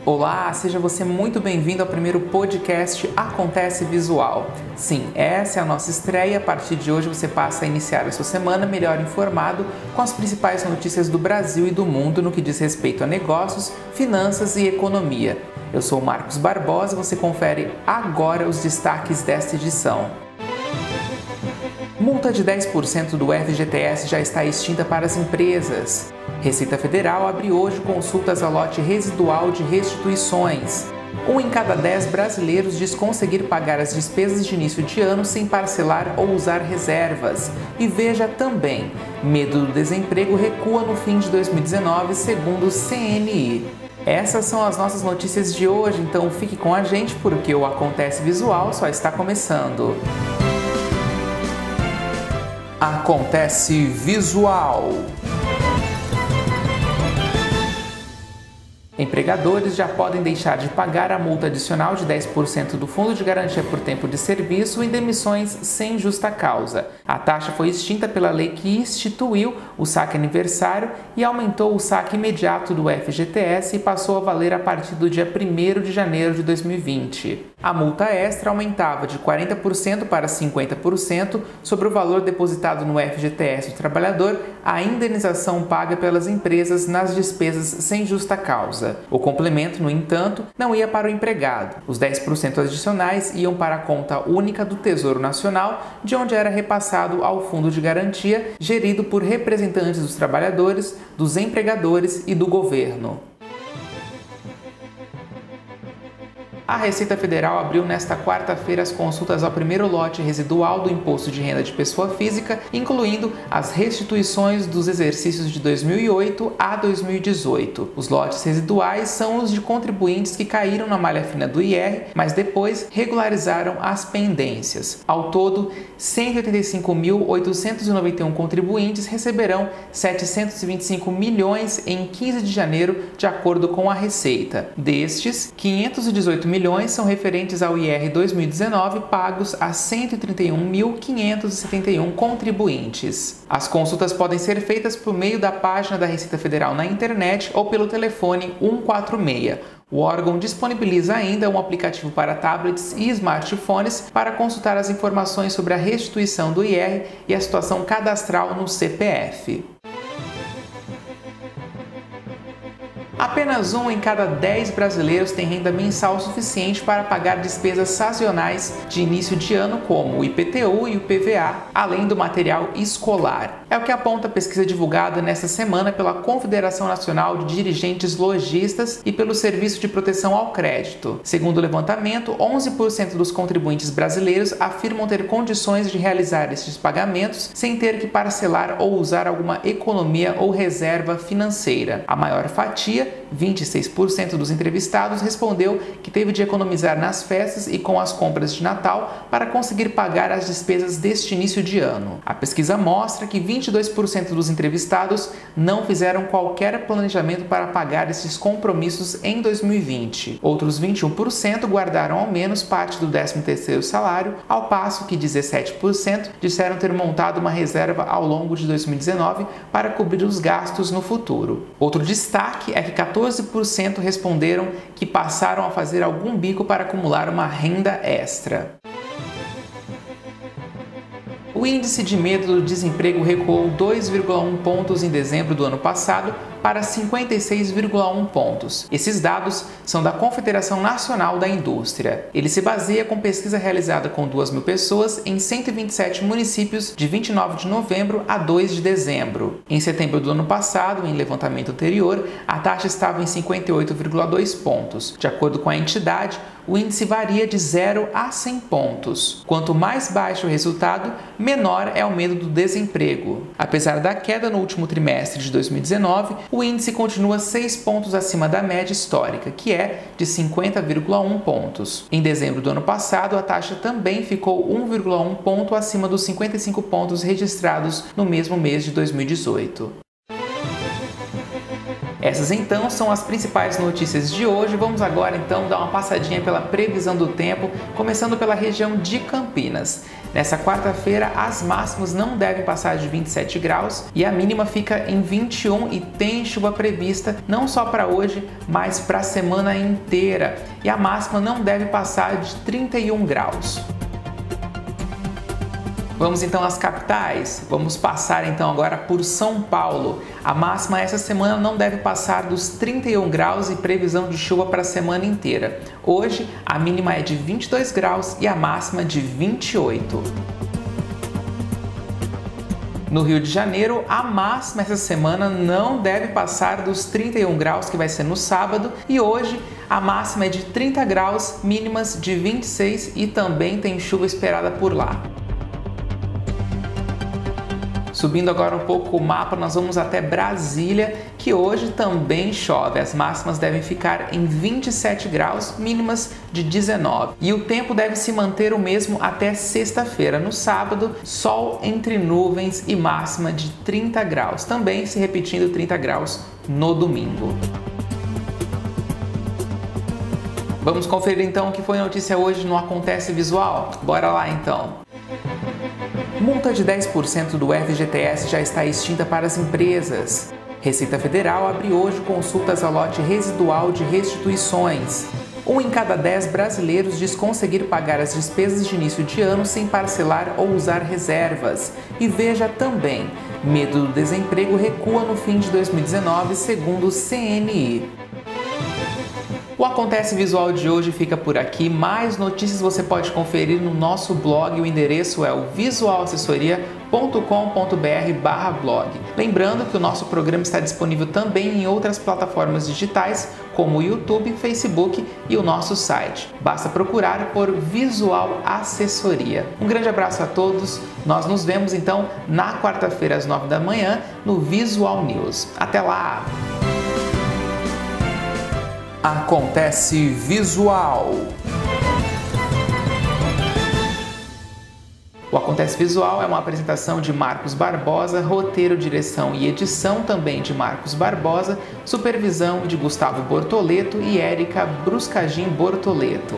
Olá, seja você muito bem-vindo ao primeiro podcast Acontece Visual. Sim, essa é a nossa estreia. A partir de hoje você passa a iniciar a sua semana melhor informado com as principais notícias do Brasil e do mundo no que diz respeito a negócios, finanças e economia. Eu sou o Marcos Barbosa e você confere agora os destaques desta edição. Multa de 10% do FGTS já está extinta para as empresas. Receita Federal abre hoje consultas ao lote residual de restituições. 1 em cada 10 brasileiros diz conseguir pagar as despesas de início de ano sem parcelar ou usar reservas. E veja também, medo do desemprego recua no fim de 2019, segundo o CNI. Essas são as nossas notícias de hoje, então fique com a gente porque o Acontece Visual só está começando. Acontece Visual. Empregadores já podem deixar de pagar a multa adicional de 10% do Fundo de Garantia por Tempo de Serviço em demissões sem justa causa. A taxa foi extinta pela lei que instituiu o saque aniversário e aumentou o saque imediato do FGTS e passou a valer a partir do dia 1º de janeiro de 2020. A multa extra aumentava de 40% para 50% sobre o valor depositado no FGTS do trabalhador, a indenização paga pelas empresas nas despesas sem justa causa. O complemento, no entanto, não ia para o empregado. Os 10% adicionais iam para a conta única do Tesouro Nacional, de onde era repassado ao Fundo de Garantia, gerido por representantes dos trabalhadores, dos empregadores e do governo. A Receita Federal abriu nesta quarta-feira as consultas ao primeiro lote residual do Imposto de Renda de Pessoa Física, incluindo as restituições dos exercícios de 2008 a 2018. Os lotes residuais são os de contribuintes que caíram na malha fina do IR, mas depois regularizaram as pendências. Ao todo, 185.891 contribuintes receberão 725 milhões em 15 de janeiro, de acordo com a Receita. Destes, 518 milhões são referentes ao IR 2019, pagos a 131.571 contribuintes. As consultas podem ser feitas por meio da página da Receita Federal na internet ou pelo telefone 146. O órgão disponibiliza ainda um aplicativo para tablets e smartphones para consultar as informações sobre a restituição do IR e a situação cadastral no CPF. Apenas 1 em cada 10 brasileiros tem renda mensal suficiente para pagar despesas sazonais de início de ano, como o IPTU e o PVA, além do material escolar. É o que aponta a pesquisa divulgada nesta semana pela Confederação Nacional de Dirigentes Lojistas e pelo Serviço de Proteção ao Crédito. Segundo o levantamento, 11% dos contribuintes brasileiros afirmam ter condições de realizar estes pagamentos sem ter que parcelar ou usar alguma economia ou reserva financeira. A maior fatia, 26% dos entrevistados, respondeu que teve de economizar nas festas e com as compras de Natal para conseguir pagar as despesas deste início de ano. A pesquisa mostra que 22% dos entrevistados não fizeram qualquer planejamento para pagar esses compromissos em 2020. Outros 21% guardaram ao menos parte do 13º salário, ao passo que 17% disseram ter montado uma reserva ao longo de 2019 para cobrir os gastos no futuro. Outro destaque é que 14% responderam que passaram a fazer algum bico para acumular uma renda extra. O índice de medo do desemprego recuou 2,1 pontos em dezembro do ano passado para 56,1 pontos. Esses dados são da Confederação Nacional da Indústria. Ele se baseia com pesquisa realizada com 2.000 pessoas em 127 municípios de 29 de novembro a 2 de dezembro. Em setembro do ano passado, em levantamento anterior, a taxa estava em 58,2 pontos. De acordo com a entidade, o índice varia de 0 a 100 pontos. Quanto mais baixo o resultado, menor é o medo do desemprego. Apesar da queda no último trimestre de 2019, o índice continua 6 pontos acima da média histórica, que é de 50,1 pontos. Em dezembro do ano passado, a taxa também ficou 1,1 ponto acima dos 55 pontos registrados no mesmo mês de 2018. Essas então são as principais notícias de hoje. Vamos agora então dar uma passadinha pela previsão do tempo, começando pela região de Campinas. Nessa quarta-feira, as máximas não devem passar de 27 graus e a mínima fica em 21 e tem chuva prevista não só para hoje, mas para a semana inteira. E a máxima não deve passar de 31 graus. Vamos então às capitais. Vamos passar então agora por São Paulo. A máxima essa semana não deve passar dos 31 graus e previsão de chuva para a semana inteira. Hoje a mínima é de 22 graus e a máxima de 28. No Rio de Janeiro, a máxima essa semana não deve passar dos 31 graus, que vai ser no sábado, e hoje a máxima é de 30 graus, mínimas de 26 e também tem chuva esperada por lá. Subindo agora um pouco o mapa, nós vamos até Brasília, que hoje também chove. As máximas devem ficar em 27 graus, mínimas de 19. E o tempo deve se manter o mesmo até sexta-feira. No sábado, sol entre nuvens e máxima de 30 graus. Também se repetindo 30 graus no domingo. Vamos conferir então o que foi notícia hoje no Acontece Visual? Bora lá então! Multa de 10% do FGTS já está extinta para as empresas. Receita Federal abre hoje consultas ao lote residual de restituições. 1 em cada 10 brasileiros diz conseguir pagar as despesas de início de ano sem parcelar ou usar reservas. E veja também, medo do desemprego recua no fim de 2019, segundo o CNI. O Acontece Visual de hoje fica por aqui. Mais notícias você pode conferir no nosso blog. O endereço é o visualassessoria.com.br/blog. Lembrando que o nosso programa está disponível também em outras plataformas digitais, como o YouTube, Facebook e o nosso site. Basta procurar por Visual Assessoria. Um grande abraço a todos. Nós nos vemos então na quarta-feira às 9 da manhã no Visual News. Até lá! Acontece Visual. O Acontece Visual é uma apresentação de Marcos Barbosa, roteiro, direção e edição também de Marcos Barbosa, supervisão de Gustavo Bortoleto e Érica Bruscagin Bortoleto.